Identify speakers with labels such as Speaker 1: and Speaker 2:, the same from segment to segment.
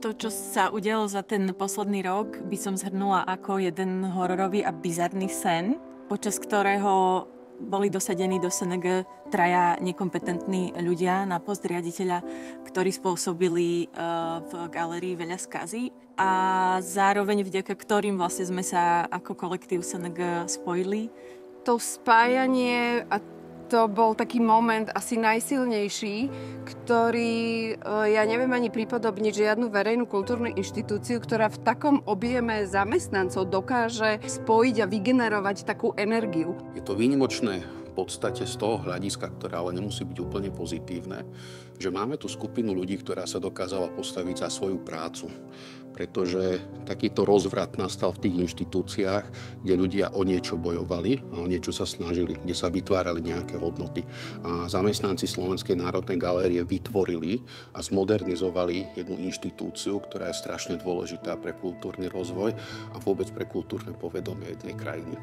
Speaker 1: To, čo sa udialo za ten posledný rok, by som zhrnula ako jeden hororový a bizarný sen, počas ktorého boli dosadení do SNG traja nekompetentní ľudia na post riaditeľa, ktorí spôsobili v galérii veľa skazí a zároveň vďaka ktorým vlastne sme sa ako kolektív SNG spojili.
Speaker 2: To spájanie a to bol taký moment asi najsilnejší, ktorý ja neviem ani pripodobniť žiadnu verejnú kultúrnu inštitúciu, ktorá v takom objeme zamestnancov dokáže spojiť a vygenerovať takú energiu.
Speaker 3: Je to výnimočné v podstate z toho hľadiska, ktoré ale nemusí byť úplne pozitívne, že máme tu skupinu ľudí, ktorá sa dokázala postaviť za svoju prácu. Pretože takýto rozvrat nastal v tých inštitúciách, kde ľudia o niečo bojovali a o niečo sa snažili, kde sa vytvárali nejaké hodnoty. A zamestnanci Slovenskej národnej galérie vytvorili a zmodernizovali jednu inštitúciu, ktorá je strašne dôležitá pre kultúrny rozvoj a vôbec pre kultúrne povedomie jednej krajiny.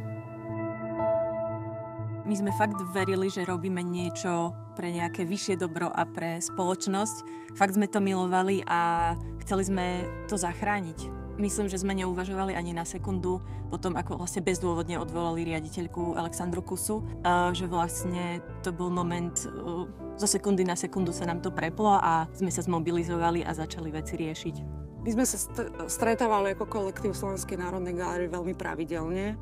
Speaker 1: My sme fakt verili, že robíme niečo pre nejaké vyššie dobro a pre spoločnosť. Fakt sme to milovali a chceli sme to zachrániť. Myslím, že sme neuvažovali ani na sekundu potom, ako vlastne bezdôvodne odvolali riaditeľku Alexandru Kusu, že vlastne to bol moment, zo sekundy na sekundu sa nám to preplo a sme sa zmobilizovali a začali veci riešiť.
Speaker 2: My sme sa stretávali ako kolektív Slovenskej národnej galérie veľmi pravidelne.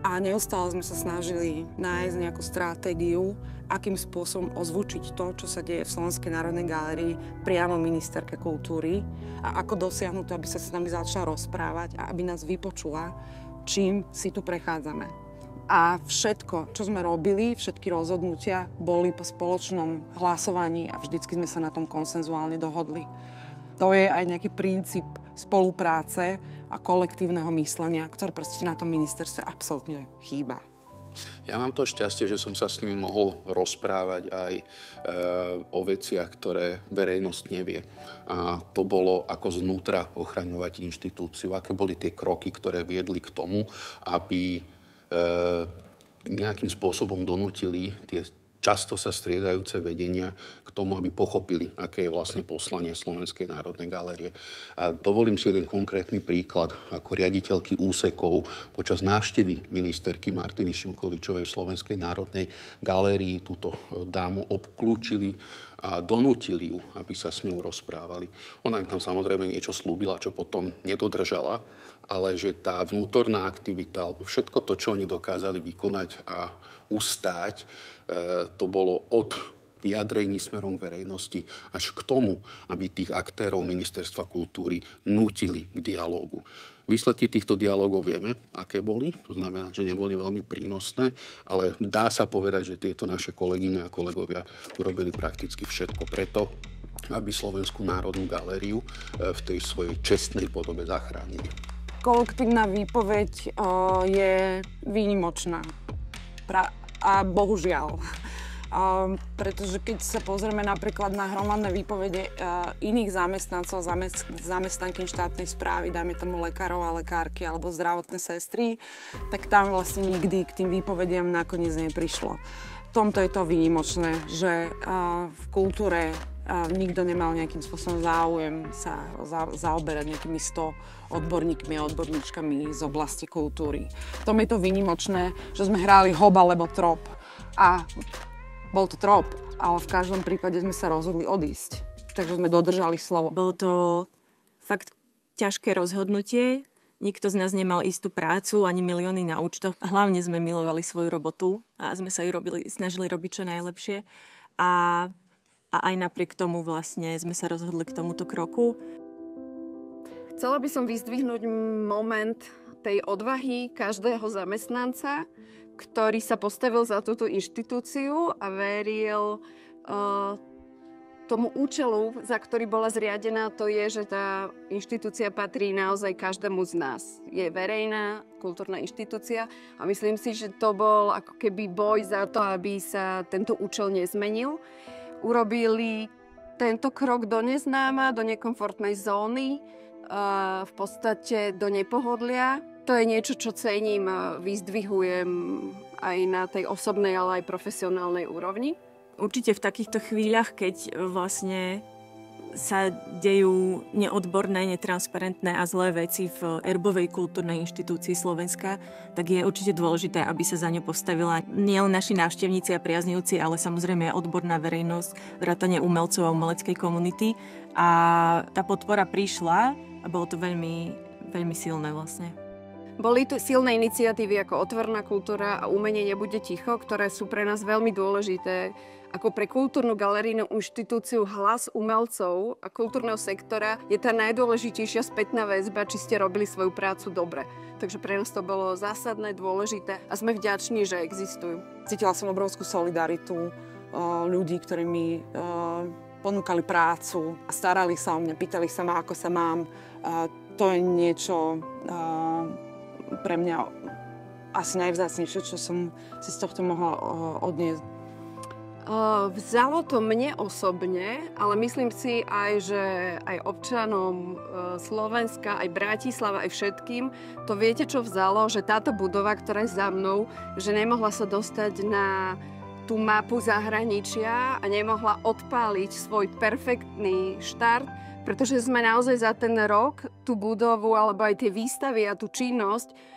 Speaker 2: A neustále sme sa snažili nájsť nejakú stratégiu, akým spôsobom ozvučiť to, čo sa deje v Slovenskej národnej galérii priamo ministerke kultúry a ako dosiahnuť to, aby sa s nami začala rozprávať a aby nás vypočula, čím si tu prechádzame. A všetko, čo sme robili, všetky rozhodnutia boli po spoločnom hlasovaní a vždycky sme sa na tom konsenzuálne dohodli. To je aj nejaký princíp spolupráce a kolektívneho myslenia, ktoré proste na tom ministerstve absolútne chýba.
Speaker 3: Ja mám to šťastie, že som sa s nimi mohol rozprávať aj o veciach, ktoré verejnosť nevie. A to bolo, ako znútra ochraňovať inštitúciu, aké boli tie kroky, ktoré viedli k tomu, aby nejakým spôsobom donútili tie často sa striedajúce vedenia k tomu, aby pochopili, aké je vlastne poslanie Slovenskej národnej galérie. A dovolím si jeden konkrétny príklad. Ako riaditeľky úsekov počas návštevy ministerky Martiny Šimkovičovej v Slovenskej národnej galérii túto dámu obklúčili a donútili ju, aby sa s ňou rozprávali. Ona im tam samozrejme niečo slúbila, čo potom nedodržala, ale že tá vnútorná aktivita, alebo všetko to, čo oni dokázali vykonať a ustáť, to bolo od vyjadrení smerom verejnosti až k tomu, aby tých aktérov Ministerstva kultúry nútili k dialógu. Výsledky týchto dialógov vieme, aké boli. To znamená, že neboli veľmi prínosné, ale dá sa povedať, že tieto naše kolegyne a kolegovia urobili prakticky všetko preto, aby Slovenskú národnú galériu v tej svojej čestnej podobe zachránili.
Speaker 2: Kolektívna výpoveď je výnimočná. A bohužiaľ. Pretože keď sa pozrieme napríklad na hromadné výpovede iných zamestnancov, zamestnankyň štátnej správy, dáme tomu lekárov a lekárky alebo zdravotné sestry, tak tam vlastne nikdy k tým výpovediam nakoniec neprišlo. V tomto je to výnimočné, že v kultúre nikto nemal nejakým spôsobom záujem sa zaoberať nejakými 100 odborníkmi a odborníčkami z oblasti kultúry. V tom je to výnimočné, že sme hrali hob alebo trop. A bol to trop, ale v každom prípade sme sa rozhodli odísť. Takže sme dodržali slovo.
Speaker 1: Bolo to fakt ťažké rozhodnutie. Nikto z nás nemal istú prácu, ani milióny na účtoch. Hlavne sme milovali svoju robotu a sme sa ju snažili robiť čo najlepšie. A aj napriek tomu vlastne sme sa rozhodli k tomuto kroku.
Speaker 2: Chcela by som vyzdvihnúť moment tej odvahy každého zamestnanca, ktorý sa postavil za túto inštitúciu a veril tomu účelu, za ktorý bola zriadená, to je, že tá inštitúcia patrí naozaj každému z nás. Je verejná kultúrna inštitúcia a myslím si, že to bol ako keby boj za to, aby sa tento účel nezmenil. Urobili tento krok do neznáma, do nekomfortnej zóny, v podstate do nepohodlia. To je niečo, čo cením a vyzdvihujem aj na tej osobnej, ale aj profesionálnej úrovni.
Speaker 1: Určite v takýchto chvíľach, keď vlastne sa dejú neodborné, netransparentné a zlé veci v erbovej kultúrnej inštitúcii Slovenska, tak je určite dôležité, aby sa za ňu postavila nielen naši návštevníci a priaznivci, ale samozrejme aj odborná verejnosť, vrátane umelcov a umeleckej komunity. A tá podpora prišla a bolo to veľmi, veľmi silné vlastne.
Speaker 4: Boli tu silné iniciatívy ako Otvorená kultúra a Umenie nebude ticho, ktoré sú pre nás veľmi dôležité. Ako pre kultúrnu galerijnú inštitúciu hlas umelcov a kultúrneho sektora je tá najdôležitejšia spätná väzba, či ste robili svoju prácu dobre. Takže pre nás to bolo zásadné, dôležité a sme vďační, že existujú.
Speaker 2: Cítila som obrovskú solidaritu ľudí, ktorí mi ponúkali prácu a starali sa o mňa, pýtali sa ma, ako sa mám. To je niečo pre mňa asi najvzácnejšie, čo som si z tohto mohla odniesť.
Speaker 4: Vzalo to mne osobne, ale myslím si aj, že aj občanom Slovenska, aj Bratislava, aj všetkým, to viete, čo vzalo, že táto budova, ktorá je za mnou, že nemohla sa dostať na tú mapu zahraničia a nemohla odpáliť svoj perfektný štart, pretože sme naozaj za ten rok tú budovu alebo aj tie výstavy a tú činnosť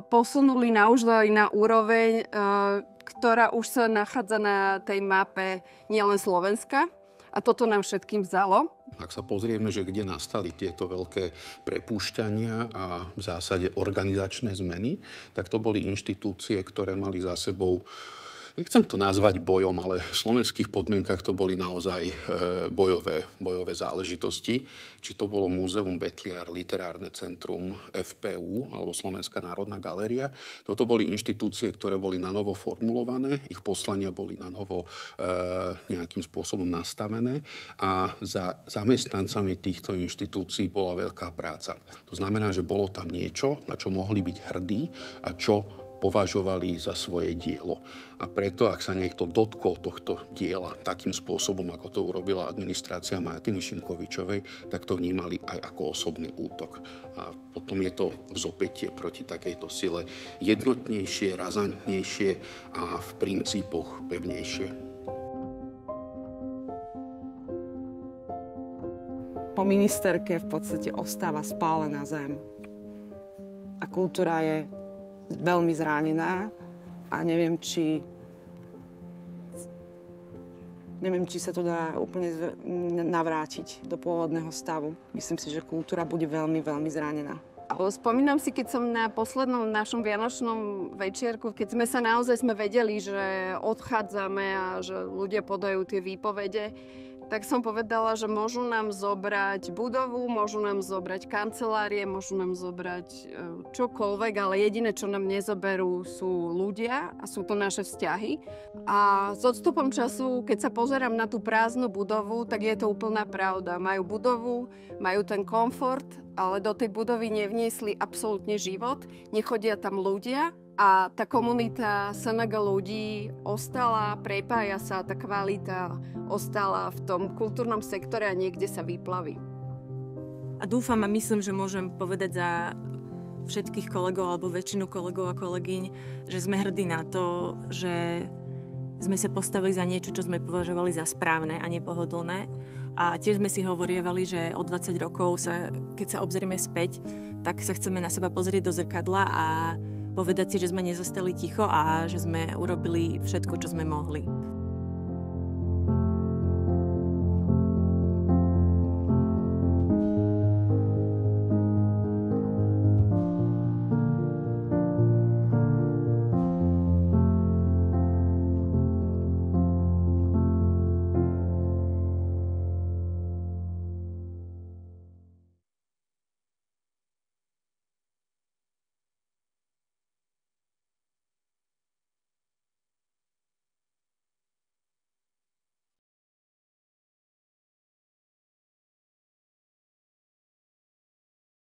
Speaker 4: posunuli naozaj na úroveň, ktorá už sa nachádza na tej mape nielen Slovenska. A toto nám všetkým vzalo.
Speaker 3: Ak sa pozrieme, že kde nastali tieto veľké prepúšťania a v zásade organizačné zmeny, tak to boli inštitúcie, ktoré mali za sebou, nechcem to nazvať bojom, ale v slovenských podmienkach to boli naozaj bojové záležitosti. Či to bolo Múzeum Betliar, Literárne centrum, FPU alebo Slovenská národná galéria. Toto boli inštitúcie, ktoré boli na novo formulované, ich poslania boli na novo nejakým spôsobom nastavené a za zamestnancami týchto inštitúcií bola veľká práca. To znamená, že bolo tam niečo, na čo mohli byť hrdí a čo považovali za svoje dielo. A preto, ak sa niekto dotkol tohto diela takým spôsobom, ako to urobila administrácia Martiny Šimkovičovej, tak to vnímali aj ako osobný útok. A potom je to vzopätie proti takejto sile jednotnejšie, razantnejšie a v princípoch pevnejšie.
Speaker 2: Po ministerke v podstate ostáva spálená zem. A kultúra je veľmi zranená a neviem, či sa to dá úplne navrátiť do pôvodného stavu. Myslím si, že kultúra bude veľmi, veľmi zranená.
Speaker 4: Spomínam si, keď som na poslednom našom vianočnom večierku, keď sme vedeli, že odchádzame a že ľudia podajú tie výpovede, tak som povedala, že môžu nám zobrať budovu, môžu nám zobrať kancelárie, môžu nám zobrať čokoľvek, ale jediné, čo nám nezoberú, sú ľudia a sú to naše vzťahy. A s odstupom času, keď sa pozerám na tú prázdnu budovu, tak je to úplná pravda. Majú budovu, majú ten komfort, ale do tej budovy nevniesli absolútne život, nechodia tam ľudia. A tá komunita SNG ľudí ostala, prepája sa, tá kvalita ostala v tom kultúrnom sektore a niekde sa vyplaví.
Speaker 1: A dúfam a myslím, že môžem povedať za všetkých kolegov alebo väčšinu kolegov a kolegyň, že sme hrdí na to, že sme sa postavili za niečo, čo sme považovali za správne a nepohodlné. A tiež sme si hovorievali, že o 20 rokov, keď sa obzrieme späť, tak sa chceme na seba pozrieť do zrkadla a povedať si, že sme nezostali ticho a že sme urobili všetko, čo sme mohli.